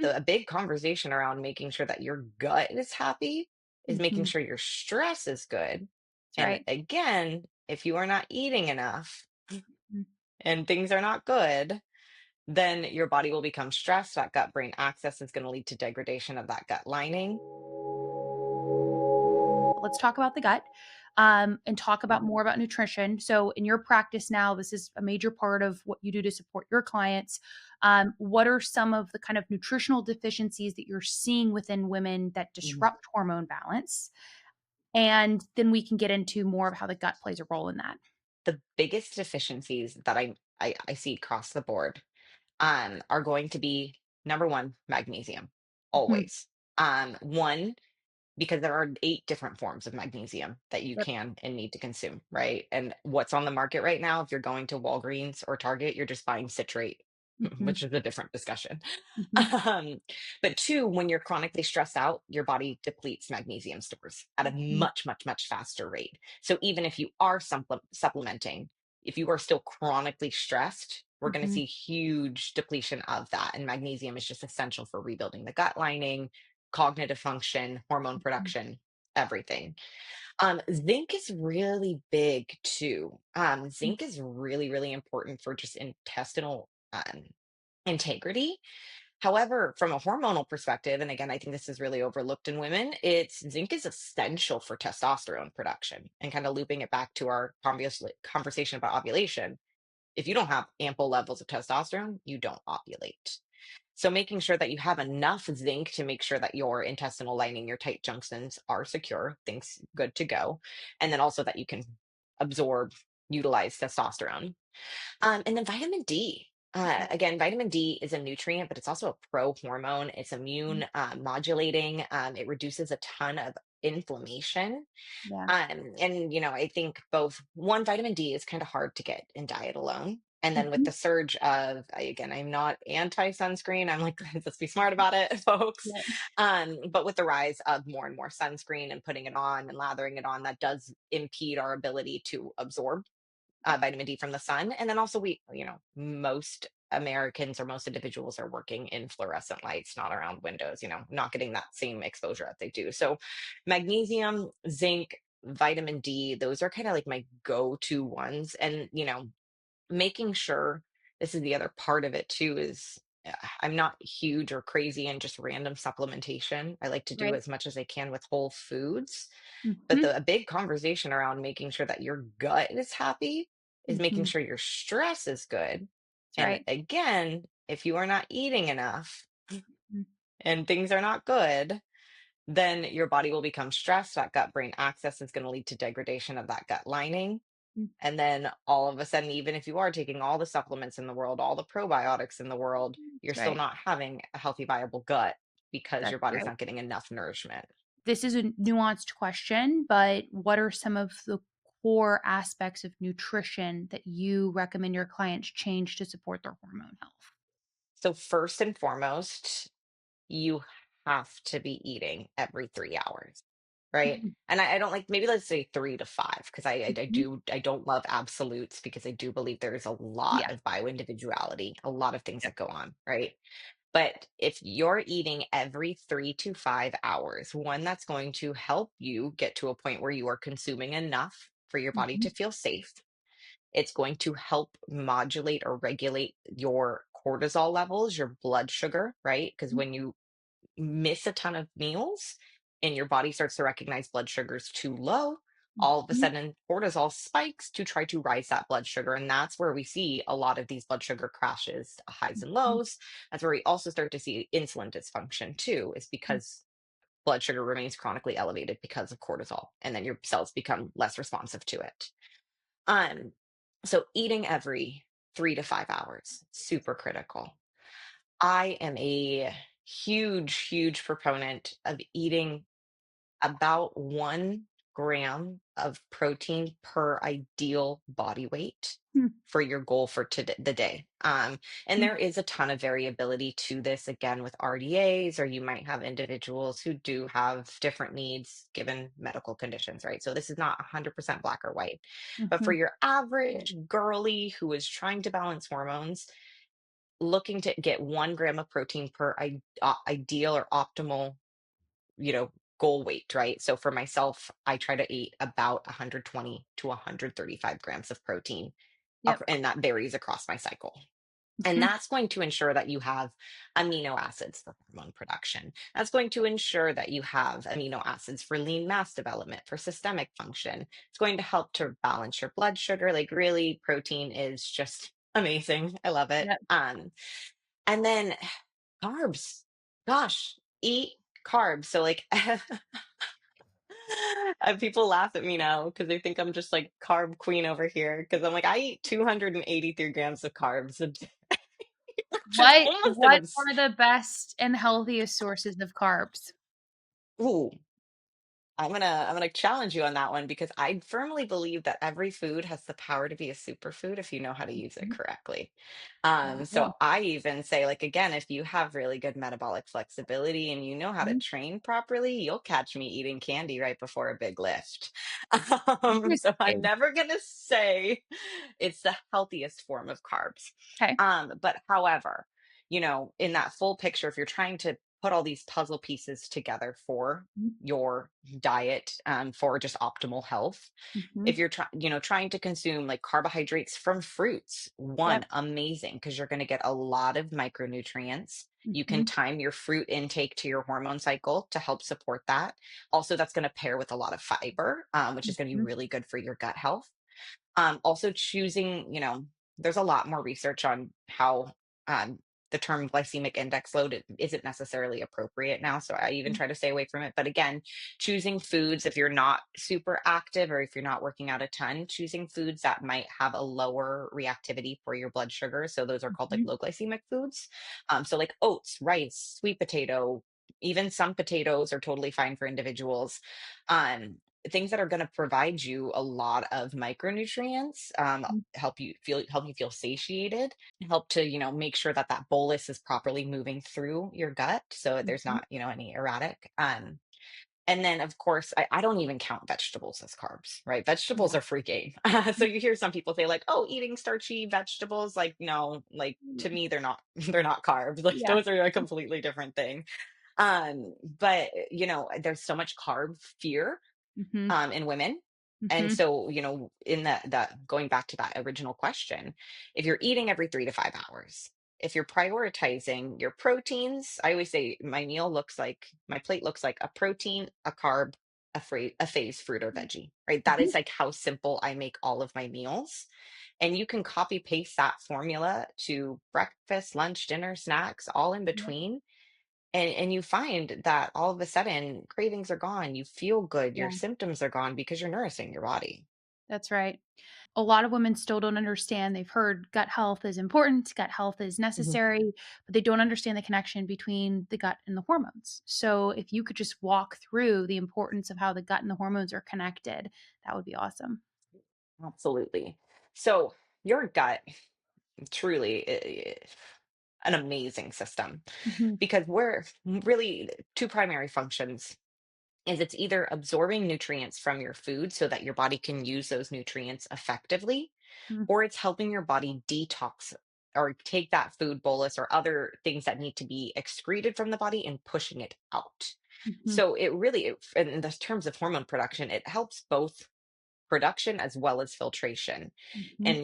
a big conversation around making sure that your gut is happy is making Mhm. sure your stress is good. That's And right. again, if you are not eating enough Mm. and things are not good, then your body will become stressed. That gut brain axis is going to lead to degradation of that gut lining. Let's talk about the gut, and talk about more about nutrition. So, in your practice now, this is a major part of what you do to support your clients. What are some of the kind of nutritional deficiencies that you're seeing within women that Mhm. disrupt hormone balance? And then we can get into more of how the gut plays a role in that. The biggest deficiencies that I see across the board are going to be number one, magnesium, Mhm. always. One, because there are 8 different forms of magnesium that you Yep. can and need to consume, right? And what's on the market right now, if you're going to Walgreens or Target, you're just buying citrate, Mhm. which is a different discussion. Mhm. Um, but 2, when you're chronically stressed out, your body depletes magnesium stores at a Mhm. much, much, much faster rate. So even if you are supplementing, if you are still chronically stressed, we're going to Mhm. see huge depletion of that. And magnesium is just essential for rebuilding the gut lining, cognitive function, hormone Mhm. production, everything. Zinc is really big too. Mhm. Zinc is really, really important for just intestinal integrity. However, from a hormonal perspective, and again, I think this is really overlooked in women, it's zinc is essential for testosterone production. And kind of looping it back to our conversation about ovulation. If you don't have ample levels of testosterone, you don't ovulate. So making sure that you have enough zinc to make sure that your intestinal lining, your tight junctions are secure, things good to go. And then also that you can absorb, utilize testosterone. And then vitamin D. Okay. Again, vitamin D is a nutrient, but it's also a pro hormone. It's Mhm. immune modulating. It reduces a ton of inflammation. Yeah. And I think both one, vitamin D is kind of hard to get in diet alone. And then with Mhm. the surge of, again, I'm not anti sunscreen. I'm like, let's be smart about it, folks. Yep. But with the rise of more and more sunscreen and putting it on and lathering it on, that does impede our ability to absorb vitamin D from the sun. And then also, most Americans or most individuals are working in fluorescent lights, not around windows, not getting that same exposure that they do. So, magnesium, zinc, vitamin D, those are kind of like my go to ones. And, making sure this is the other part of it too is I'm not huge or crazy in just random supplementation. I like to do Right. as much as I can with whole foods, but Mhm. a big conversation around making sure that your gut is happy is making Mhm. sure your stress is good. That's And right. again, if you are not eating enough Mhm. and things are not good, then your body will become stressed. That gut brain axis is going to lead to degradation of that gut lining. Mhm. And then all of a sudden, even if you are taking all the supplements in the world, all the probiotics in the world, you're That's still right. not having a healthy, viable gut because your That's body's right. not getting enough nourishment. This is a nuanced question, but what are some of the core aspects of nutrition that you recommend your clients change to support their hormone health? So, first and foremost, you have to be eating every 3 hours, right? Mhm. And I don't like, maybe let's say 3 to 5, because Mhm. I don't love absolutes because I do believe there is a lot Yeah. of bioindividuality, a lot of things Yep. that go on, right? But if you're eating every 3 to 5 hours, one, that's going to help you get to a point where you are consuming enough for your body Mhm. to feel safe. It's going to help modulate or regulate your cortisol levels, your blood sugar, right? Because Mhm. when you miss a ton of meals and your body starts to recognize blood sugar's too low, all of a Mhm. sudden cortisol spikes to try to rise that blood sugar. And that's where we see a lot of these blood sugar crashes, highs and Mhm. lows. That's where we also start to see insulin dysfunction too, is because blood sugar remains chronically elevated because of cortisol. And then your cells become less responsive to it. Um, so eating every 3 to 5 hours, super critical. I am a huge, huge proponent of eating about 1 gram of protein per ideal body weight Mhm. for your goal for the day. And Mhm. there is a ton of variability to this, again, with RDAs, or you might have individuals who do have different needs given medical conditions, right? So this is not 100% black or white. But for Mhm. your average girly who is trying to balance hormones, looking to get 1 gram of protein per ideal or optimal, you know, goal weight, right? So for myself, I try to eat about 120 to 135 grams of protein, Yep. and that varies across my cycle. And Mhm. that's going to ensure that you have amino acids for hormone production. That's going to ensure that you have amino acids for lean mass development, for systemic function. It's going to help to balance your blood sugar. Like, really, protein is just amazing. I love it. Yep. And then carbs. Gosh, eat carbs. So, like, people laugh at me now because they think I'm just like carb queen over here. Because I'm like, I eat 283 grams of carbs a day, which is almost an What are the best and healthiest sources of carbs? ooh, I'm gonna challenge you on that one because I firmly believe that every food has the power to be a superfood if you know how to use it Mhm. correctly. So Yeah. I even say, like, again, if you have really good metabolic flexibility and you know how to Mhm. train properly, you'll catch me eating candy right before a big lift. So I'm Interesting. never gonna say it's the healthiest form of carbs. 'Kay. But however, in that full picture, if you're trying to put all these puzzle pieces together for Mhm. your diet, for just optimal health, if Mhm. you're trying to consume like carbohydrates from fruits, Yep. one, amazing, because you're going to get a lot of micronutrients. You can Mhm. time your fruit intake to your hormone cycle to help support that. Also, that's going to pair with a lot of fiber, which is going to be Mhm. really good for your gut health. Also choosing, there's a lot more research on how um, the term glycemic index load isn't necessarily appropriate now. So I even Mhm. try to stay away from it. But again, choosing foods, if you're not super active or if you're not working out a ton, choosing foods that might have a lower reactivity for your blood sugar. So those are called like Mhm. low glycemic foods. So like oats, rice, sweet potato, even some potatoes are totally fine for individuals. Things that are going to provide you a lot of micronutrients, Mhm. help you feel satiated, help to make sure that that bolus is properly moving through your gut so there's Mhm. not any erratic. And then, of course, I don't even count vegetables as carbs, right? Vegetables Yeah. are free game. So you hear some people say like, oh, eating starchy vegetables, like, no, like, to me they're not they're not carbs. Like, Yeah. those are a completely different thing. But there's so much carb fear Mhm. in women. And Mhm. so, in that going back to that original question, if you're eating every 3 to 5 hours, if you're prioritizing your proteins, I always say my plate looks like a protein, a carb, a phase fruit or veggie, right? That Mhm. is like how simple I make all of my meals. And you can copy paste that formula to breakfast, lunch, dinner, snacks, all in Yep. between, and you find that all of a sudden cravings are gone, you feel good, your Yeah. symptoms are gone because you're nourishing your body. That's right. A lot of women still don't understand. They've heard gut health is important, gut health is Mhm. necessary, but they don't understand the connection between the gut and the hormones. So, if you could just walk through the importance of how the gut and the hormones are connected, that would be awesome. Absolutely. So your gut truly an amazing system Mhm. because we're really two primary functions is it's either absorbing nutrients from your food so that your body can use those nutrients effectively, Mhm. or it's helping your body detox or take that food bolus or other things that need to be excreted from the body and pushing it out. Mhm. So in the terms of hormone production, it helps both production as well as filtration. Mhm. And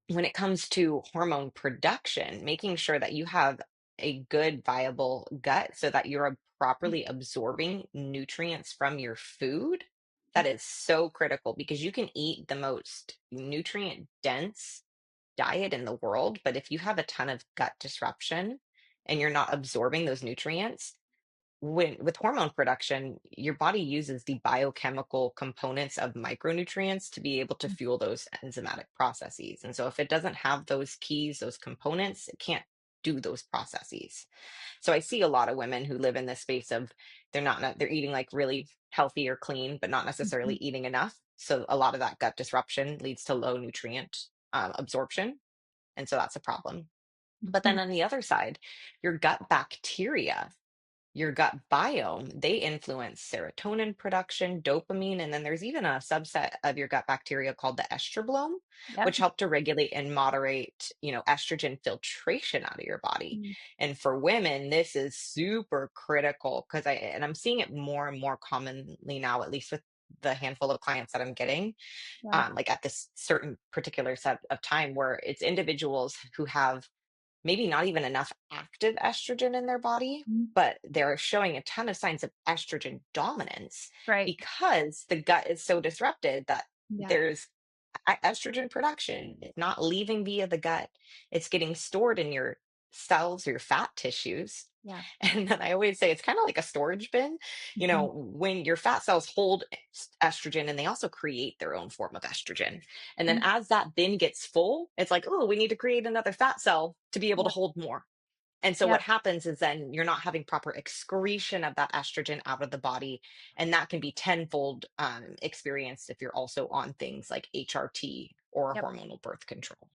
when it comes to hormone production, making sure that you have a good viable gut so that you're properly absorbing nutrients from your food, that is so critical because you can eat the most nutrient dense diet in the world, but if you have a ton of gut disruption and you're not absorbing those nutrients, with hormone production, your body uses the biochemical components of micronutrients to be able to fuel those enzymatic processes. And so if it doesn't have those keys, those components, it can't do those processes. So I see a lot of women who live in this space of they're eating like really healthy or clean, but not necessarily Mhm. eating enough. So a lot of that gut disruption leads to low nutrient absorption. And so that's a problem. But then Mhm. on the other side, your gut bacteria, your gut biome, they influence serotonin production, dopamine, and then there's even a subset of your gut bacteria called the estroblome, Yep. which help to regulate and moderate, estrogen filtration out of your body. Mm, And for women, this is super critical because I'm seeing it more and more commonly now, at least with the handful of clients that I'm getting, yeah. like at this certain particular set of time where it's individuals who have maybe not even enough active estrogen in their body, Mhm. but they're showing a ton of signs of estrogen dominance Right. because the gut is so disrupted that Yeah. there's estrogen production. It's not leaving via the gut, it's getting stored in your cells, your fat tissues. Yeah. And then I always say it's kind of like a storage bin. Mhm. When your fat cells hold estrogen and they also create their own form of estrogen. And then Mhm. as that bin gets full, it's like, oh, we need to create another fat cell to be able to Yep. hold more. And so what Yep. happens is then you're not having proper excretion of that estrogen out of the body. And that can be tenfold experienced if you're also on things like HRT or Yep. hormonal birth control.